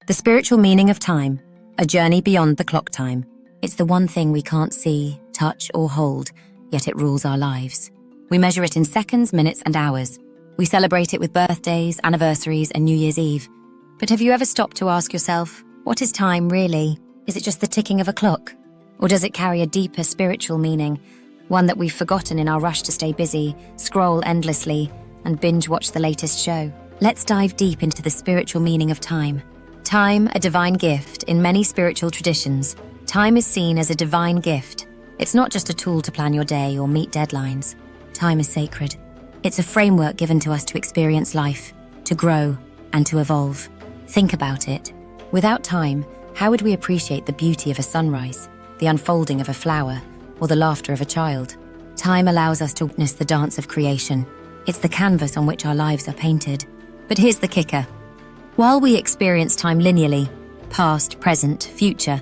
The spiritual meaning of time, a journey beyond the clock time. It's the one thing we can't see, touch, or hold, yet it rules our lives. We measure it in seconds, minutes, and hours. We celebrate it with birthdays, anniversaries, and New Year's Eve. But have you ever stopped to ask yourself, what is time really? Is it just the ticking of a clock? Or does it carry a deeper spiritual meaning, one that we've forgotten in our rush to stay busy, scroll endlessly, and binge-watch the latest show? Let's dive deep into the spiritual meaning of time. Time, a divine gift. In many spiritual traditions, time is seen as a divine gift. It's not just a tool to plan your day or meet deadlines. Time is sacred. It's a framework given to us to experience life, to grow, and to evolve. Think about it. Without time, how would we appreciate the beauty of a sunrise, the unfolding of a flower, or the laughter of a child? Time allows us to witness the dance of creation. It's the canvas on which our lives are painted. But here's the kicker. While we experience time linearly, past, present, future,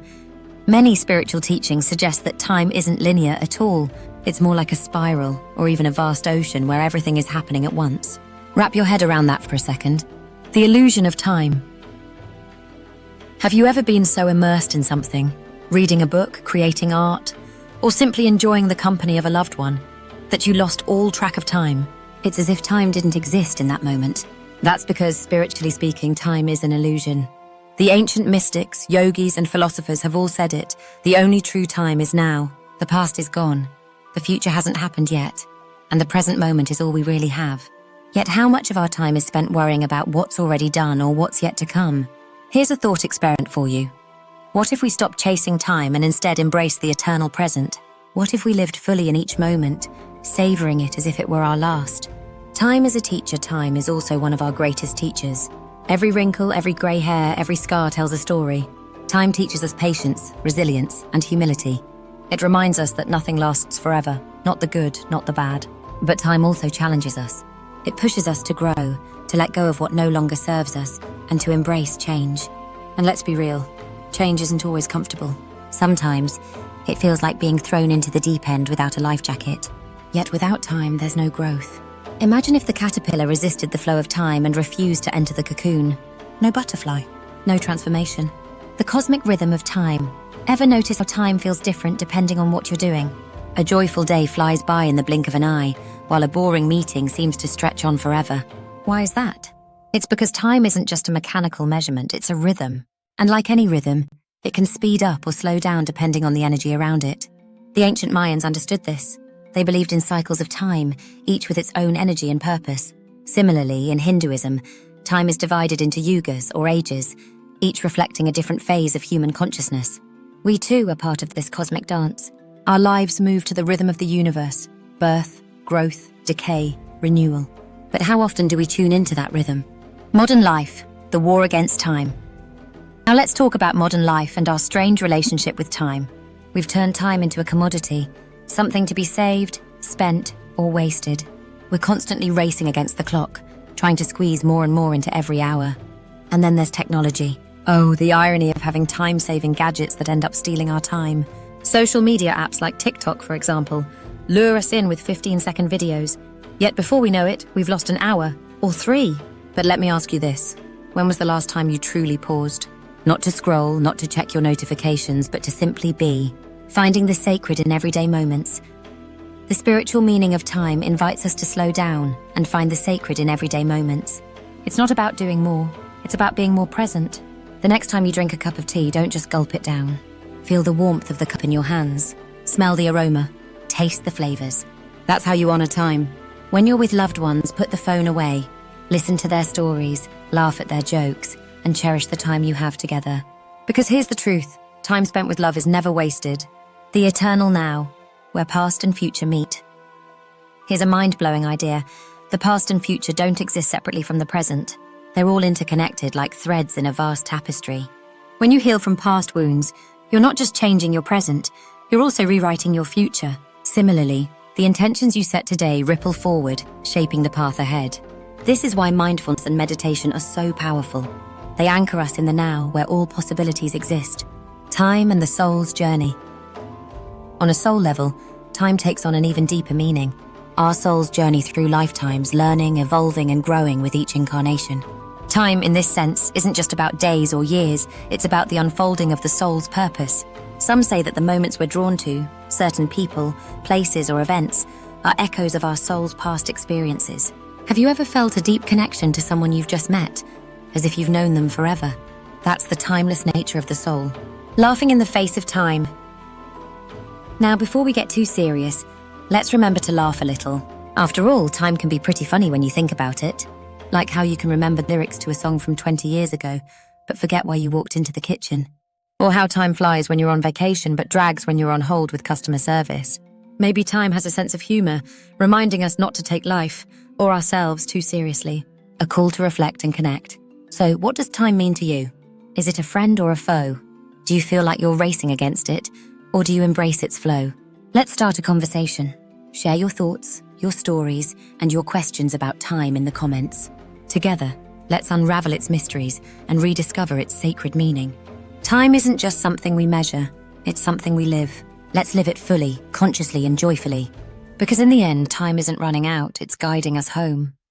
many spiritual teachings suggest that time isn't linear at all. It's more like a spiral, or even a vast ocean where everything is happening at once. Wrap your head around that for a second. The illusion of time. Have you ever been so immersed in something, reading a book, creating art, or simply enjoying the company of a loved one, that you lost all track of time? It's as if time didn't exist in that moment. That's because, spiritually speaking, time is an illusion. The ancient mystics, yogis, and philosophers have all said it. The only true time is now. The past is gone. The future hasn't happened yet. And the present moment is all we really have. Yet how much of our time is spent worrying about what's already done or what's yet to come? Here's a thought experiment for you. What if we stopped chasing time and instead embraced the eternal present? What if we lived fully in each moment, savoring it as if it were our last? Time is a teacher. Time is also one of our greatest teachers. Every wrinkle, every grey hair, every scar tells a story. Time teaches us patience, resilience, and humility. It reminds us that nothing lasts forever, not the good, not the bad. But time also challenges us. It pushes us to grow, to let go of what no longer serves us, and to embrace change. And let's be real, change isn't always comfortable. Sometimes, it feels like being thrown into the deep end without a life jacket. Yet without time, there's no growth. Imagine if the caterpillar resisted the flow of time and refused to enter the cocoon. No butterfly, no transformation. The cosmic rhythm of time. Ever notice how time feels different depending on what you're doing? A joyful day flies by in the blink of an eye, while a boring meeting seems to stretch on forever. Why is that? It's because time isn't just a mechanical measurement, it's a rhythm. And like any rhythm, it can speed up or slow down depending on the energy around it. The ancient Mayans understood this. They believed in cycles of time, each with its own energy and purpose. Similarly, in Hinduism, time is divided into yugas or ages, each reflecting a different phase of human consciousness. We too are part of this cosmic dance. Our lives move to the rhythm of the universe: birth, growth, decay, renewal. But how often do we tune into that rhythm? Modern life, the war against time. Now let's talk about modern life and our strange relationship with time. We've turned time into a commodity, something to be saved, spent, or wasted. We're constantly racing against the clock, trying to squeeze more and more into every hour. And then there's technology. Oh, the irony of having time-saving gadgets that end up stealing our time. Social media apps like TikTok, for example, lure us in with 15-second videos. Yet before we know it, we've lost an hour, or 3. But let me ask you this. When was the last time you truly paused? Not to scroll, not to check your notifications, but to simply be. Finding the sacred in everyday moments. The spiritual meaning of time invites us to slow down and find the sacred in everyday moments. It's not about doing more, it's about being more present. The next time you drink a cup of tea, don't just gulp it down. Feel the warmth of the cup in your hands. Smell the aroma. Taste the flavors. That's how you honor time. When you're with loved ones, put the phone away. Listen to their stories, laugh at their jokes, and cherish the time you have together. Because here's the truth. Time spent with love is never wasted. The eternal now, where past and future meet. Here's a mind-blowing idea. The past and future don't exist separately from the present. They're all interconnected like threads in a vast tapestry. When you heal from past wounds, you're not just changing your present, you're also rewriting your future. Similarly, the intentions you set today ripple forward, shaping the path ahead. This is why mindfulness and meditation are so powerful. They anchor us in the now, where all possibilities exist. Time and the soul's journey. On a soul level, time takes on an even deeper meaning. Our souls journey through lifetimes, learning, evolving, and growing with each incarnation. Time, in this sense, isn't just about days or years, it's about the unfolding of the soul's purpose. Some say that the moments we're drawn to, certain people, places, or events, are echoes of our soul's past experiences. Have you ever felt a deep connection to someone you've just met, as if you've known them forever? That's the timeless nature of the soul. Laughing in the face of time. Now, before we get too serious, let's remember to laugh a little. After all, time can be pretty funny when you think about it. Like how you can remember lyrics to a song from 20 years ago, but forget why you walked into the kitchen. Or how time flies when you're on vacation, but drags when you're on hold with customer service. Maybe time has a sense of humor, reminding us not to take life, or ourselves, too seriously. A call to reflect and connect. So, what does time mean to you? Is it a friend or a foe? Do you feel like you're racing against it, or do you embrace its flow? Let's start a conversation. Share your thoughts, your stories, and your questions about time in the comments. Together, let's unravel its mysteries and rediscover its sacred meaning. Time isn't just something we measure, it's something we live. Let's live it fully, consciously, and joyfully. Because in the end, time isn't running out, it's guiding us home.